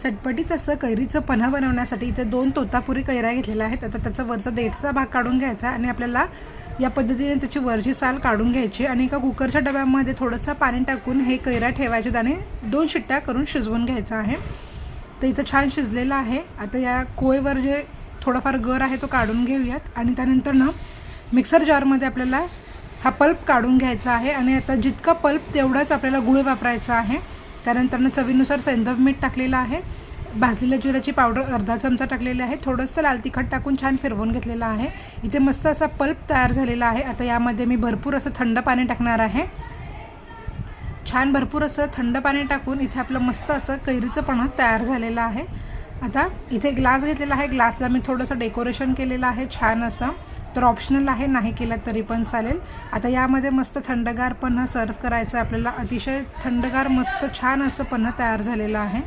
चटपटीत असं कैरीचं पन्हं बनवण्यासाठी इथे 2 तोतापुरी कैऱ्या घेतलेल्या आहेत। आता त्याचा वरचा देठचा भाग काढून घ्यायचा आणि आपल्याला या पद्धतीने त्याची वरची साल काढून घ्यायची आणि एका कुकरच्या डब्यामध्ये थोडंसं पाणी टाकून हे कैऱ्या ठेवायचे आणि 2 शिट्ट्या करून शिजवून घ्यायचं आहे। तर इथं छान शिजलेलं आहे। आता या कोळीवर जे थोडाफार गर आहे तो काढून घेऊयात आणि त्यानंतर ना मिक्सर जारमध्ये आपल्याला हा पल्प काढून घ्यायचा आहे आणि आता जितका पल्प तेवढाच आपल्याला गुळ वापरायचा आहे। त्यानंतर चवीनुसार सेंधव मीठ टाकलेलं आहे, भाजलेल्या जिऱ्याची पावडर अर्धा चमचा टाकलेली आहे, थोडंसं लाल तिखट टाकून छान फिरवून घेतलेलं आहे। इथे मस्त असा पल्प तयार झालेला आहे। आता यामध्ये मी भरपूर असं थंड पाणी टाकणार आहे। छान भरपूर असं थंड पाणी टाकून इथे आपलं मस्त असं कैरीचं पन्हं तयार झालेलं आहे। आता इथे ग्लास घेतलेला आहे, ग्लासला मी थोडंसं डेकोरेशन केलेलं आहे छान असं, तर ऑप्शनल आहे, नाही केलं तरी पण चालेल। आता यामध्ये मस्त थंडगार पन्हं सर्व करायचं आपल्याला। अतिशय थंडगार मस्त छान असं पन्हं तयार झालेलं आहे।